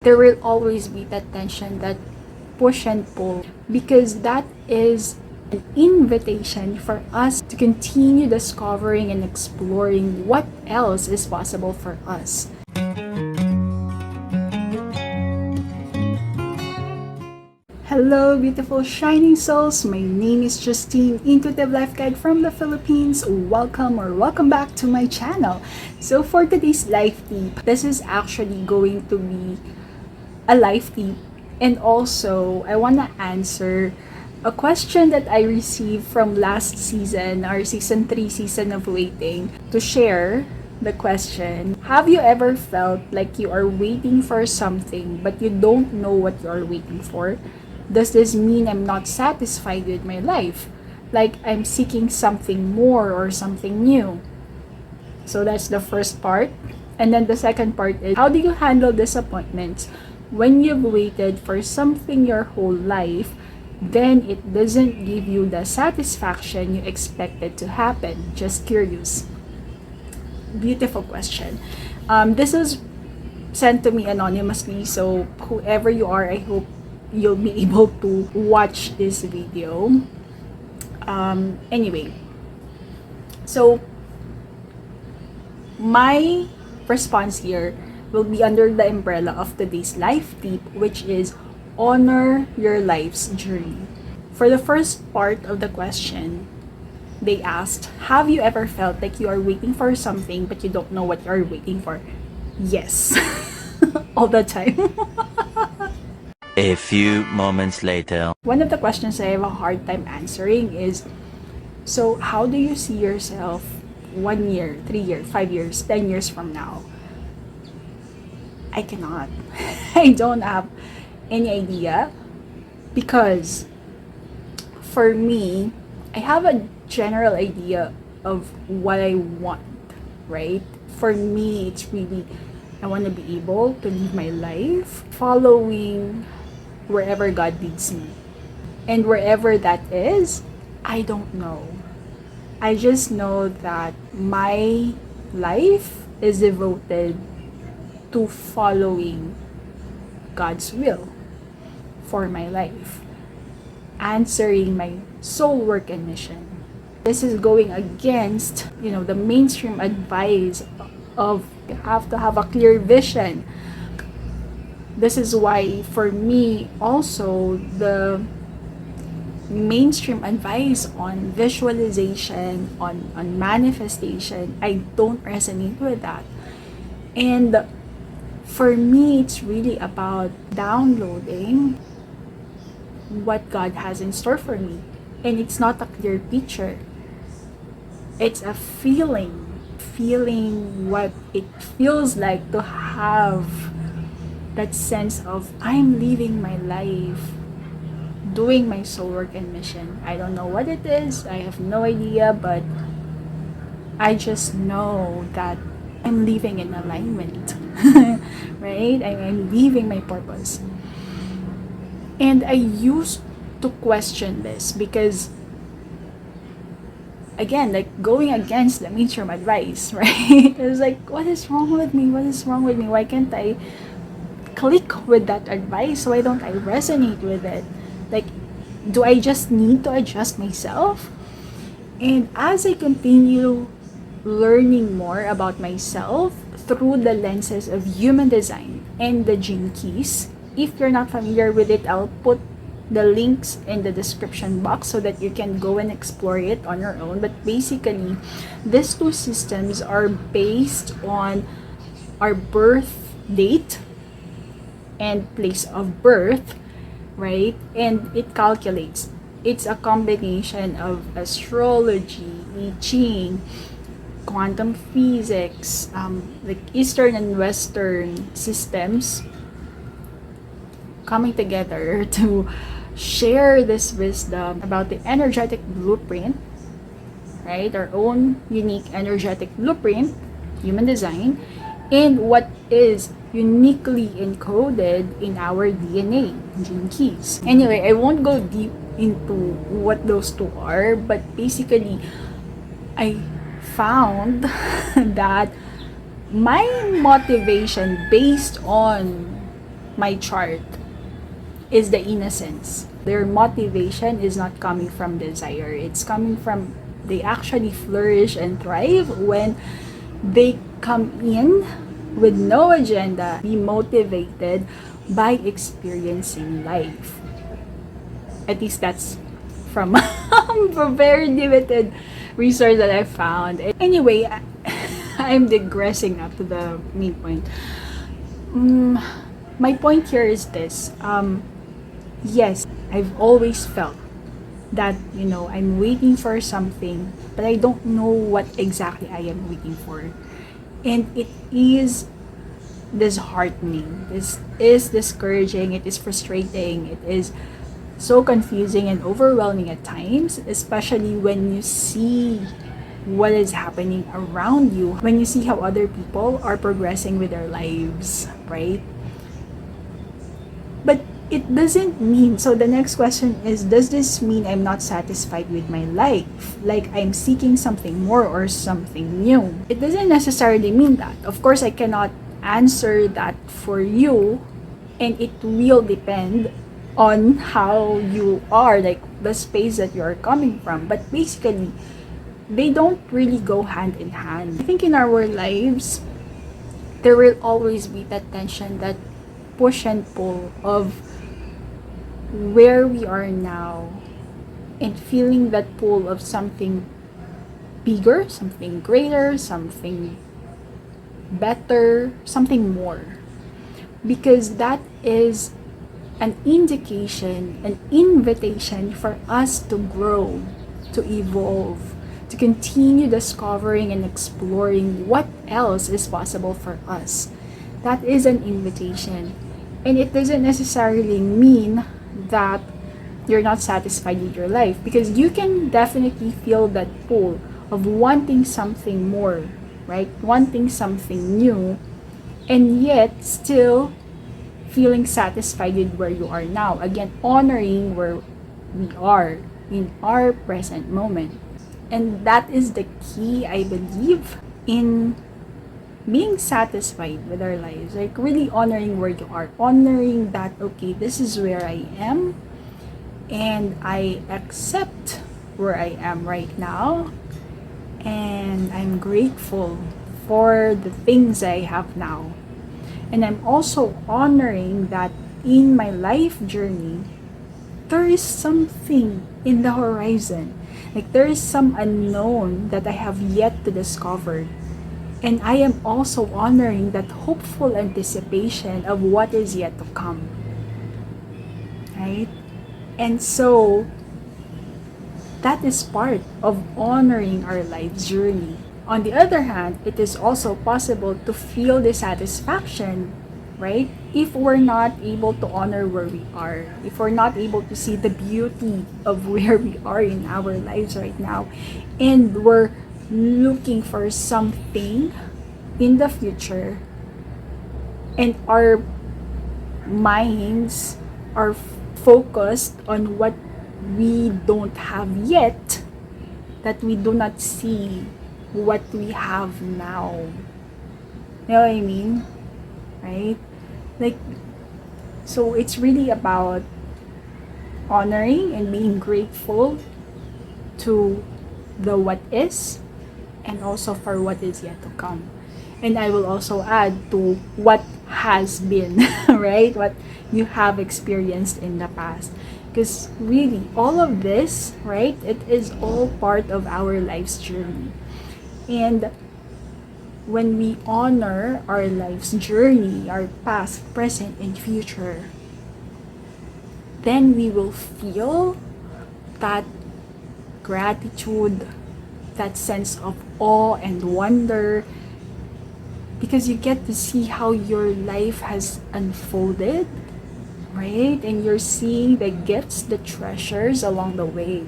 There will always be that tension, that push and pull, because that is an invitation for us to continue discovering and exploring what else is possible for us. Hello, beautiful shining souls. My name is Jostine, Intuitive Life Guide from the Philippines. Welcome back to my channel. So for today's life tip, this is actually going to be a life tip, and also I want to answer a question that I received from last season, our season 3 season of waiting, to share the question: have you ever felt like you are waiting for something but you don't know what you are waiting for? Does this mean I'm not satisfied with my life? Like I'm seeking something more or something new? So that's the first part. And then the second part is, how do you handle disappointments when you've waited for something your whole life, then it doesn't give you the satisfaction you expected to happen? Just curious. Beautiful question. This is sent to me anonymously, so whoever you are, I hope you'll be able to watch this video. Anyway, so my response here will be under the umbrella of today's life tip, which is honor your life's journey. For the first part of the question, they asked, have you ever felt like you are waiting for something but you don't know what you are waiting for? Yes. All the time. A few moments later. One of the questions I have a hard time answering is, so how do you see yourself 1 year, 3 years, 5 years, 10 years from now? I cannot. I don't have any idea, because for me, I have a general idea of what I want, right? For me, it's really, I want to be able to live my life following wherever God leads me. And wherever that is, I don't know. I just know that my life is devoted to following God's will for my life, answering my soul work and mission. This is going against, the mainstream advice of you have to have a clear vision. This is why, for me, also, the mainstream advice on visualization, on manifestation, I don't resonate with that. And for me, it's really about downloading what God has in store for me. And it's not a clear picture. It's a feeling what it feels like to have that sense of, I'm living my life, doing my soul work and mission. I don't know what it is. I have no idea, but I just know that I'm living in alignment, right? I'm living my purpose. And I used to question this because, again, like going against the mainstream advice, right? It was like, what is wrong with me? What is wrong with me? Why can't I click with that advice? Why don't I resonate with it? Like, do I just need to adjust myself? And as I continue learning more about myself through the lenses of human design and the gene keys, if you're not familiar with it, I'll put the links in the description box so that you can go and explore it on your own. But basically, these two systems are based on our birth date and place of birth, right? And it calculates. It's a combination of astrology, I Ching, quantum physics, like Eastern and Western systems coming together to share this wisdom about the energetic blueprint, right? Our own unique energetic blueprint, human design, and what is uniquely encoded in our DNA, gene keys. Anyway, I won't go deep into what those two are, but basically, I found that my motivation based on my chart is the innocence. Their motivation is not coming from desire. It's coming from they actually flourish and thrive when they come in with no agenda, be motivated by experiencing life. At least that's from a very limited research that I found. Anyway, I'm digressing now to the main point. My point here is this. Yes, I've always felt that, I'm waiting for something, but I don't know what exactly I am waiting for. And it is disheartening. This is discouraging. It is frustrating. It is so confusing and overwhelming at times, especially when you see what is happening around you, when you see how other people are progressing with their lives, right? But it doesn't mean, so the next question is, does this mean I'm not satisfied with my life? Like I'm seeking something more or something new? It doesn't necessarily mean that. Of course, I cannot answer that for you, and it will depend on how you are, like the space that you are coming from. But basically, they don't really go hand in hand. I think in our lives, there will always be that tension, that push and pull of where we are now and feeling that pull of something bigger, something greater, something better, something more. Because that is an indication, an invitation for us to grow, to evolve, to continue discovering and exploring what else is possible for us. That is an invitation. And it doesn't necessarily mean that you're not satisfied with your life, because you can definitely feel that pull of wanting something more, right? Wanting something new, and yet still feeling satisfied with where you are now. Again, honoring where we are in our present moment. And that is the key, I believe, in being satisfied with our lives. Like really honoring where you are. Honoring that, okay, this is where I am. And I accept where I am right now. And I'm grateful for the things I have now. And I'm also honoring that in my life journey, there is something in the horizon. Like there is some unknown that I have yet to discover. And I am also honoring that hopeful anticipation of what is yet to come. Right? And so, that is part of honoring our life's journey. On the other hand, it is also possible to feel dissatisfaction, right? If we're not able to honor where we are, if we're not able to see the beauty of where we are in our lives right now, and we're looking for something in the future, and our minds are focused on what we don't have yet, that we do not see what we have now. You know what I mean? Right? Like, so it's really about honoring and being grateful to the what is, and also for what is yet to come. And I will also add to what has been, right? What you have experienced in the past. Because really, all of this, right? It is all part of our life's journey. And when we honor our life's journey, our past, present, and future, then we will feel that gratitude, that sense of awe and wonder, because you get to see how your life has unfolded, right? And you're seeing the gifts, the treasures along the way,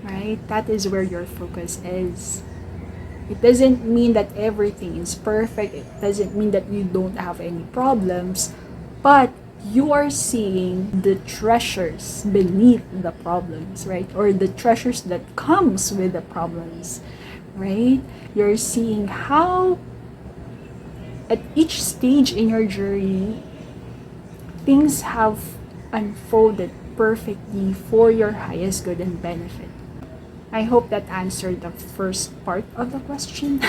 right? That is where your focus is. It doesn't mean that everything is perfect. It doesn't mean that you don't have any problems, but you are seeing the treasures beneath the problems, right? Or the treasures that comes with the problems, right? You're seeing how at each stage in your journey, things have unfolded perfectly for your highest good and benefit. I hope that answered the first part of the question.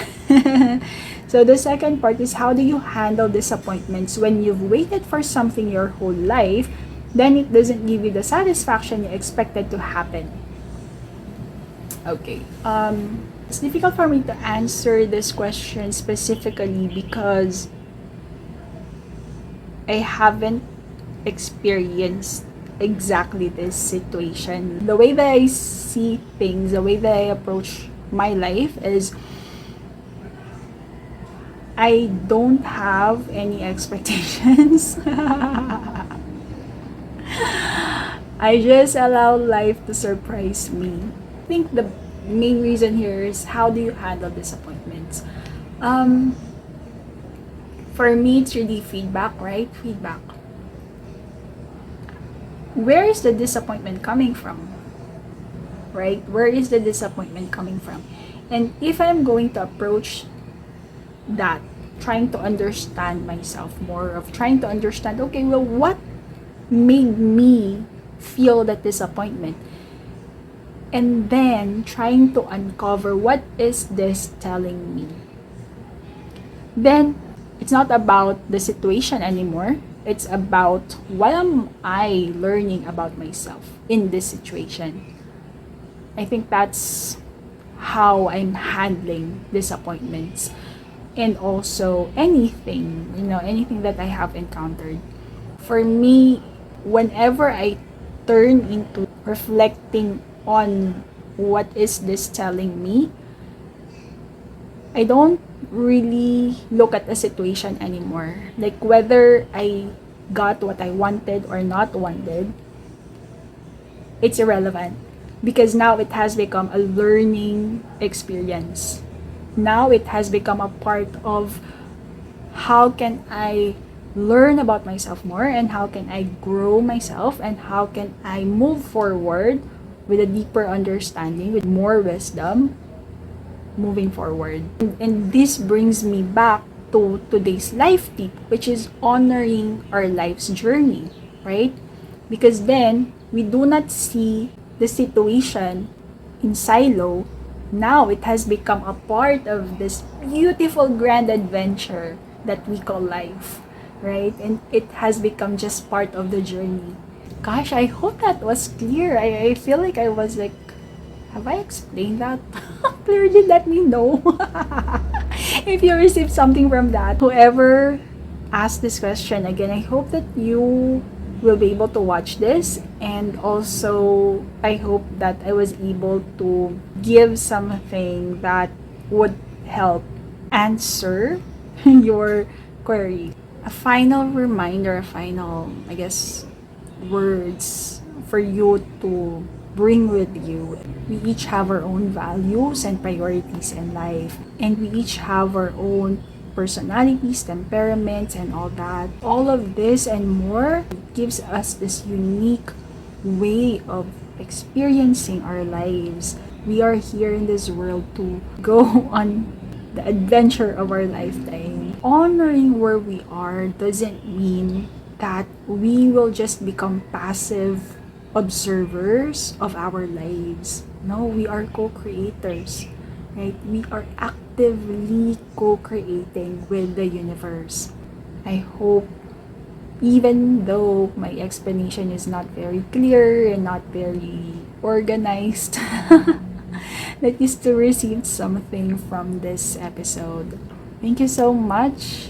So the second part is, how do you handle disappointments when you've waited for something your whole life, then it doesn't give you the satisfaction you expected to happen? Okay. It's difficult for me to answer this question specifically because I haven't experienced exactly this situation. The way that I see things, the way that I approach my life is, I don't have any expectations. I just allow life to surprise me. I think the main reason here is, how do you handle disappointments? Um, for me, it's really feedback, right? Feedback. Where is the disappointment coming from? Right? Where is the disappointment coming from? And if I'm going to approach that, trying to understand myself more, of trying to understand, okay, well, what made me feel that disappointment? And then trying to uncover, what is this telling me? Then it's not about the situation anymore. It's about, what am I learning about myself in this situation? I think that's how I'm handling disappointments, and also anything, anything that I have encountered. For me, whenever I turn into reflecting on what is this telling me, I don't really look at the situation anymore. Like, whether I got what I wanted or not wanted, it's irrelevant, because now it has become a learning experience. Now it has become a part of, how can I learn about myself more, and how can I grow myself, and how can I move forward with a deeper understanding, with more wisdom, moving forward. And this brings me back to today's life tip, which is honoring our life's journey, right? Because then we do not see the situation in silo. Now it has become a part of this beautiful grand adventure that we call life, right? And it has become just part of the journey. Gosh, I hope that was clear. I feel like I was like, have I explained that? Clearly, let me know if you received something from that. Whoever asked this question, again, I hope that you will be able to watch this, and also I hope that I was able to give something that would help answer your query. A final reminder, a final, I guess, words for you to bring with you. We each have our own values and priorities in life, and we each have our own personalities, temperaments, and all that. All of this and more gives us this unique way of experiencing our lives. We are here in this world to go on the adventure of our lifetime. Honoring where we are doesn't mean that we will just become passive observers of our lives. No, we are co-creators, right? We are actively co-creating with the universe. I hope, even though my explanation is not very clear and not very organized, that you still received something from this episode. Thank you so much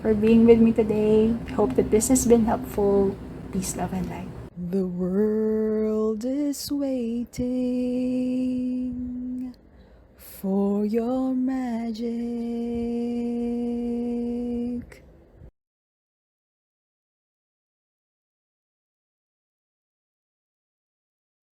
for being with me today. Hope that this has been helpful. Peace, love, and light. The world is waiting. for your magic.